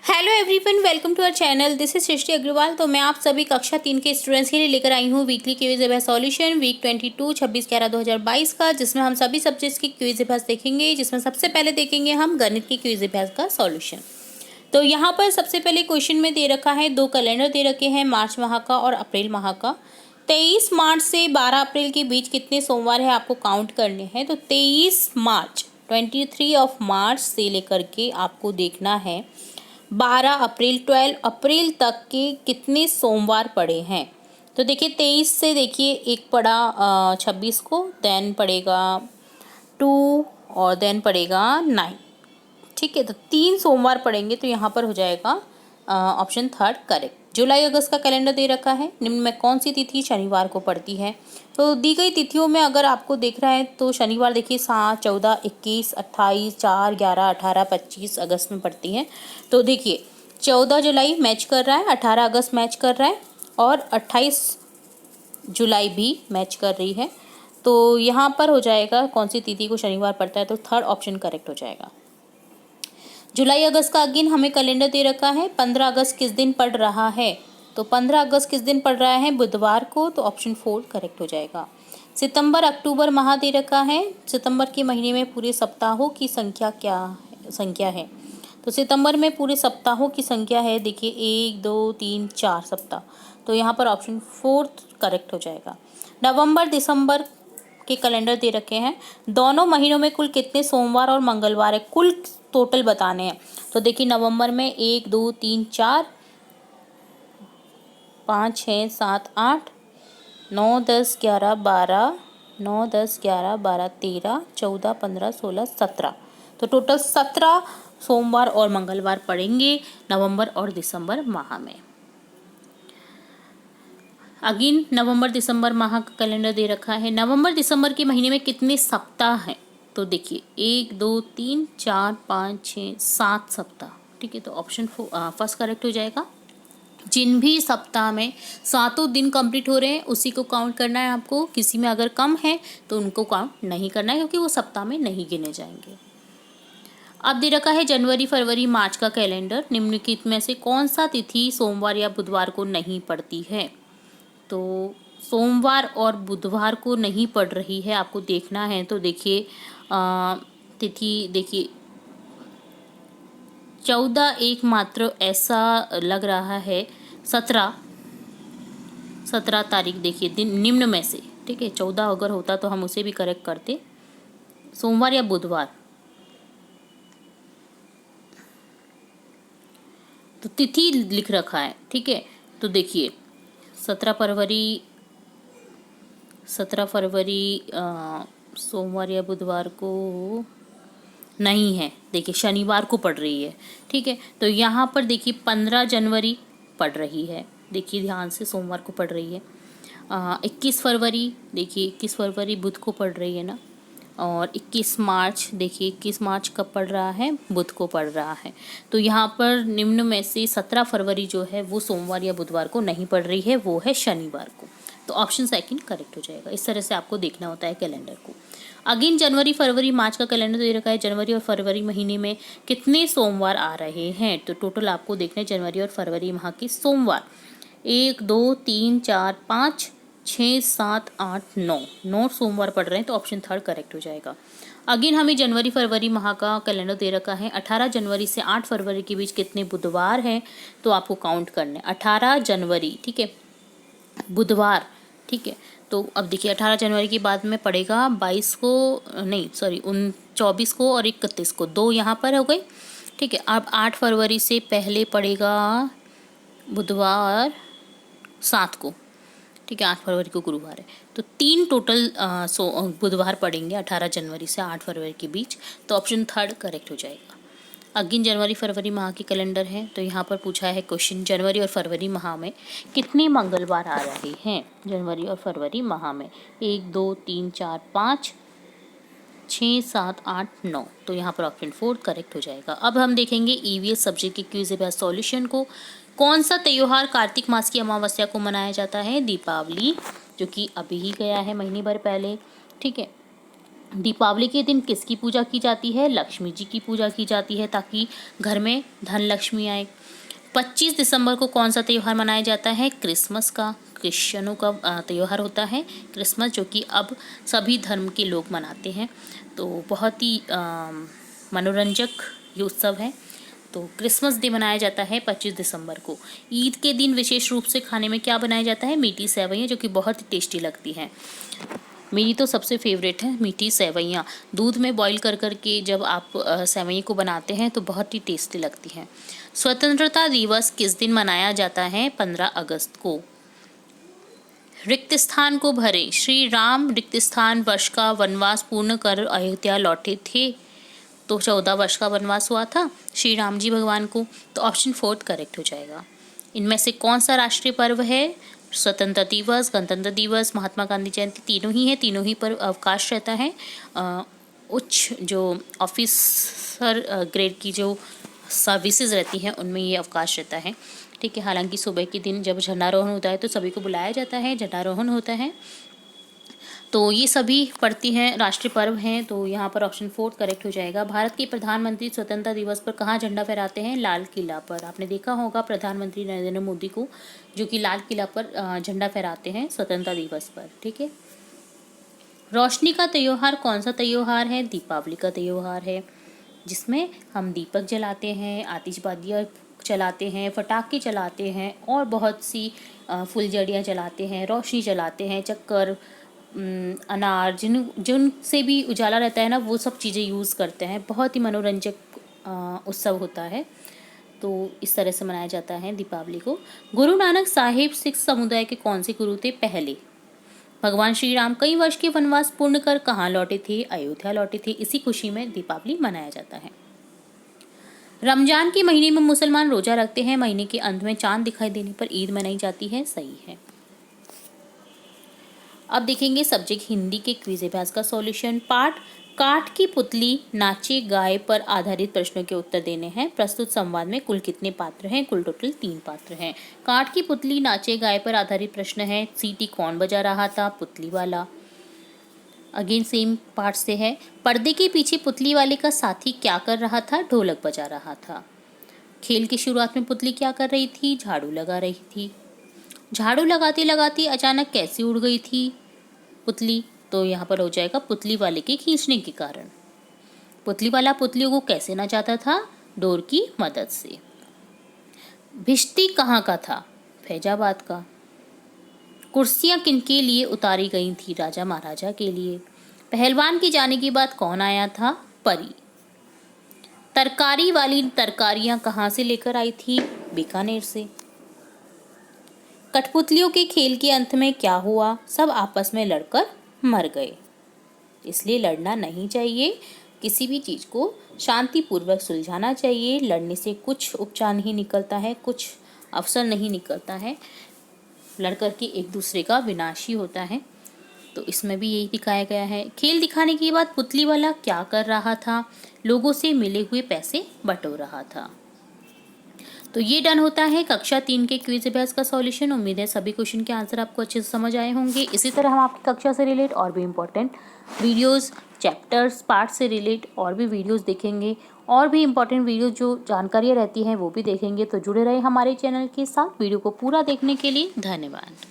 Hello everyone, welcome to our channel. This is Srishti Agarwal. तो मैं आप सभी कक्षा 3 के स्टूडेंट्स के लिए लेकर आई हूँ वीकली क्विज एवं सॉल्यूशन वीक 22 26/11/2022 का, जिसमें हम सभी सब्जेक्ट्स की क्विज अभ्यास देखेंगे। जिसमें सबसे पहले देखेंगे हम गणित की क्विज अभ्यास का सॉल्यूशन। तो यहाँ पर सबसे पहले क्वेश्चन में दे रखा है, दो कैलेंडर दे रखे हैं, मार्च माह का और अप्रैल माह का। 23 मार्च से 12 अप्रैल के बीच कितने सोमवार है आपको काउंट करने हैं। तो 23 मार्च 23 ऑफ मार्च से लेकर के आपको देखना है 12 अप्रैल 12 अप्रैल तक के कितने सोमवार पड़े हैं। तो देखिए 23 से देखिए एक पड़ा 26 को, देन पड़ेगा 2 और देन पड़ेगा 9। ठीक है, तो 3 सोमवार पड़ेंगे, तो यहाँ पर हो जाएगा ऑप्शन थर्ड करेक्ट। जुलाई अगस्त का कैलेंडर दे रखा है, निम्न में कौन सी तिथि शनिवार को पड़ती है। तो दी गई तिथियों में अगर आपको देख रहा है तो शनिवार देखिए 7, 14, 21, 28, 4, 11, 18, 25 अगस्त में पड़ती हैं। तो देखिए 14 जुलाई मैच कर रहा है, 18 अगस्त मैच कर रहा है और 28 जुलाई भी मैच कर रही है। तो यहाँ पर हो जाएगा कौन सी तिथि को शनिवार पड़ता है, तो थर्ड ऑप्शन करेक्ट हो जाएगा। जुलाई अगस्त का अगेन हमें कैलेंडर दे रखा है, 15 अगस्त किस दिन पड़ रहा है। तो 15 अगस्त किस दिन पड़ रहा है, बुधवार को, तो ऑप्शन 4 करेक्ट हो जाएगा। सितंबर अक्टूबर माह दे रखा है, सितंबर के महीने में पूरे सप्ताहों की संख्या है। तो सितंबर में पूरे सप्ताहों की संख्या है, देखिए 1 2 3 4 सप्ताह। तो यहाँ पर ऑप्शन 4 करेक्ट हो जाएगा। नवंबर दिसंबर के कैलेंडर दे रखे हैं, दोनों महीनों में कुल कितने सोमवार और मंगलवार है, कुल टोटल बताने हैं। तो देखिए नवंबर में 1 2 3 4 5 6 7 8 9 10 11 12 9 10 11 12 13 14 15 16 17। तो टोटल 17 सोमवार और मंगलवार पड़ेंगे नवंबर और दिसंबर माह में। अगेन नवंबर दिसंबर माह का कैलेंडर दे रखा है, नवंबर दिसंबर के महीने में कितने सप्ताह हैं। तो देखिए 1 2 3 4 5 6 7 सप्ताह। ठीक है, तो ऑप्शन फर्स्ट करेक्ट हो जाएगा। जिन भी सप्ताह में 7 दिन कंप्लीट हो रहे हैं उसी को काउंट करना है आपको। किसी में अगर कम है तो उनको काउंट नहीं करना है, क्योंकि वो सप्ताह में नहीं गिने जाएंगे। अब दे रखा है जनवरी फरवरी मार्च का कैलेंडर, निम्नलिखित में से कौन सा तिथि सोमवार या बुधवार को नहीं पड़ती है। तो सोमवार और बुधवार को नहीं पड़ रही है, आपको देखना है। तो देखिए तिथि देखिए 14 एकमात्र ऐसा लग रहा है, 17 तारीख देखिए दिन निम्न में से। ठीक है, 14 अगर होता तो हम उसे भी करेक्ट करते, सोमवार या बुधवार। तो तिथि लिख रखा है। ठीक है, तो देखिए 17 फरवरी सोमवार या बुधवार को नहीं है, देखिए शनिवार को पड़ रही है। ठीक है, तो यहाँ पर देखिए 15 जनवरी पड़ रही है, देखिए ध्यान से सोमवार को पड़ रही है। 21 फरवरी देखिए 21 फरवरी बुध को पड़ रही है ना। और 21 मार्च देखिए 21 मार्च कब पड़ रहा है, बुध को पड़ रहा है। तो यहाँ पर निम्न में से 17 फरवरी जो है वो सोमवार या बुधवार को नहीं पड़ रही है, वो है शनिवार को। तो ऑप्शन सेकंड करेक्ट हो जाएगा। इस तरह से आपको देखना होता है कैलेंडर को। अगेन जनवरी फरवरी मार्च का कैलेंडर दे रखा है, जनवरी और फरवरी महीने में कितने सोमवार आ रहे हैं। तो टोटल आपको देखना है जनवरी और फरवरी माह के सोमवार, 1 2 3 4 5 6 7 8 9 सोमवार पड़ रहे हैं। तो ऑप्शन थर्ड करेक्ट हो जाएगा। अगेन हमें जनवरी फरवरी माह का कैलेंडर दे रखा है, 18 जनवरी से 8 फरवरी के बीच कितने बुधवार हैं। तो आपको काउंट करने 18 जनवरी, ठीक है, बुधवार। ठीक है, तो अब देखिए 18 जनवरी के बाद में पड़ेगा 22 को, नहीं सॉरी 24 को और 31 को, 2 यहाँ पर हो गए। ठीक है, अब 8 फरवरी से पहले पड़ेगा बुधवार 7 को। ठीक है, 8 फरवरी को गुरुवार है। तो 3 टोटल बुधवार पड़ेंगे 18 जनवरी से 8 फरवरी के बीच। तो ऑप्शन थर्ड करेक्ट हो जाएगा। अगेन जनवरी फरवरी माह के कैलेंडर है, तो यहाँ पर पूछा है क्वेश्चन, जनवरी और फरवरी माह में कितने मंगलवार आ रहे हैं। जनवरी और फरवरी माह में 1 2 3 4 5 6 7 8 9। तो यहाँ पर ऑप्शन 4 करेक्ट हो जाएगा। अब हम देखेंगे ईवीएस सब्जेक्ट के क्विज अभ्यास सॉल्यूशन को। कौन सा त्योहार कार्तिक मास की अमावस्या को मनाया जाता है। दीपावली, जो कि अभी ही गया है महीने भर पहले। ठीक है, दीपावली के दिन किसकी पूजा की जाती है? लक्ष्मी जी की पूजा की जाती है, ताकि घर में धन लक्ष्मी आए। 25 दिसंबर को कौन सा त्यौहार मनाया जाता है? क्रिसमस का, क्रिश्चियनों का त्यौहार होता है क्रिसमस, जो कि अब सभी धर्म के लोग मनाते हैं। तो बहुत ही मनोरंजक ये उत्सव है। तो क्रिसमस डे मनाया जाता है 25 दिसंबर को। ईद के दिन विशेष रूप से खाने में क्या बनाया जाता है? मीठी सेवइयाँ, जो कि बहुत ही टेस्टी लगती हैं। मेरी तो सबसे फेवरेट है मीठी सेवइयाँ। दूध में बॉईल कर के जब आप सेवइयों को बनाते हैं तो बहुत ही टेस्टी लगती हैं। स्वतंत्रता दिवस किस दिन मनाया जाता है? 15 अगस्त को। रिक्त स्थान को भरे। श्री राम रिक्त स्थान वर्ष का वनवास पूर्ण कर अयोध्या लौटे थे। तो 14 वर्ष का वनवास हुआ था श्री राम जी भगवान को। तो ऑप्शन 4 करेक्ट हो जाएगा। इनमें से कौन सा राष्ट्रीय पर्व है? स्वतंत्रता दिवस, गणतंत्र दिवस, महात्मा गांधी जयंती, तीनों ही है। तीनों ही पर अवकाश रहता है। उच्च जो ऑफिसर ग्रेड की जो सर्विसेज रहती हैं उनमें ये अवकाश रहता है। ठीक है। हालांकि सुबह के दिन जब झंडारोहण होता है तो सभी को बुलाया जाता है, झंडारोहण होता है। तो ये सभी पढ़ती हैं, राष्ट्रीय पर्व हैं। तो यहाँ पर ऑप्शन 4 करेक्ट हो जाएगा। भारत के प्रधानमंत्री स्वतंत्रता दिवस पर कहाँ झंडा फहराते हैं? लाल किला पर। आपने देखा होगा प्रधानमंत्री नरेंद्र मोदी को, जो कि लाल किला पर झंडा फहराते हैं स्वतंत्रता दिवस पर। ठीक है। रोशनी का त्योहार कौन सा त्योहार है? दीपावली का त्योहार है, जिसमें हम दीपक जलाते हैं, आतिशबाजियाँ चलाते हैं, पटाखे चलाते हैं और बहुत सी फुलझड़ियाँ जलाते हैं, रोशनी जलाते हैं, चक्कर, अनार, जिनसे भी उजाला रहता है ना, वो सब चीज़ें यूज़ करते हैं। बहुत ही मनोरंजक उत्सव होता है। तो इस तरह से मनाया जाता है दीपावली को। गुरु नानक साहिब सिख समुदाय के कौन से गुरु थे? पहले। भगवान श्री राम कई वर्ष के वनवास पूर्ण कर कहाँ लौटे थे? अयोध्या लौटे थे। इसी खुशी में दीपावली मनाया जाता है। रमजान के महीने में मुसलमान रोजा रखते हैं। महीने के अंत में चांद दिखाई देने पर ईद मनाई जाती है। सही है। अब देखेंगे सब्जेक्ट हिंदी के क्विज अभ्यास का सॉल्यूशन पार्ट। काठ की पुतली नाचे गाए पर आधारित प्रश्नों के उत्तर देने हैं। प्रस्तुत संवाद में कुल कितने पात्र हैं? कुल टोटल 3 पात्र हैं। काठ की पुतली नाचे गाए पर आधारित प्रश्न है। सीटी कौन बजा रहा था? पुतली वाला। अगेन सेम पार्ट से है। पर्दे के पीछे पुतली वाले का साथी क्या कर रहा था? ढोलक बजा रहा था। खेल की शुरुआत में पुतली क्या कर रही थी? झाड़ू लगा रही थी। झाड़ू लगाते लगाते अचानक कैसे उड़ गई थी पुतली? तो यहाँ पर हो जाएगा पुतली वाले के खींचने के कारण। पुतली वाला पुतलियों को कैसे नचाता था? डोर की मदद से। भिश्ती कहाँ का था? फैजाबाद का। कुर्सियाँ किनके लिए उतारी गई थी? राजा महाराजा के लिए। पहलवान के जाने के बाद कौन आया था? परी। तरकारी वाली तरकारियाँ कहाँ से लेकर आई थी? बीकानेर से। कठपुतलियों के खेल के अंत में क्या हुआ? सब आपस में लड़कर मर गए। इसलिए लड़ना नहीं चाहिए। किसी भी चीज़ को शांतिपूर्वक सुलझाना चाहिए। लड़ने से कुछ उपचार नहीं निकलता है, कुछ अवसर नहीं निकलता है। लड़कर के एक दूसरे का विनाश ही होता है। तो इसमें भी यही दिखाया गया है। खेल दिखाने के बाद पुतली वाला क्या कर रहा था? लोगों से मिले हुए पैसे बटोर रहा था। तो ये डन होता है कक्षा 3 के क्विज अभ्यास का सॉल्यूशन। उम्मीद है सभी क्वेश्चन के आंसर आपको अच्छे से समझ आए होंगे। इसी तरह हम आपकी कक्षा से रिलेट और भी इम्पोर्टेंट वीडियोस, चैप्टर्स, पार्ट से रिलेट और भी वीडियोस देखेंगे। और भी इम्पोर्टेंट वीडियो जो जानकारियाँ रहती हैं वो भी देखेंगे। तो जुड़े रहे हमारे चैनल के साथ। वीडियो को पूरा देखने के लिए धन्यवाद।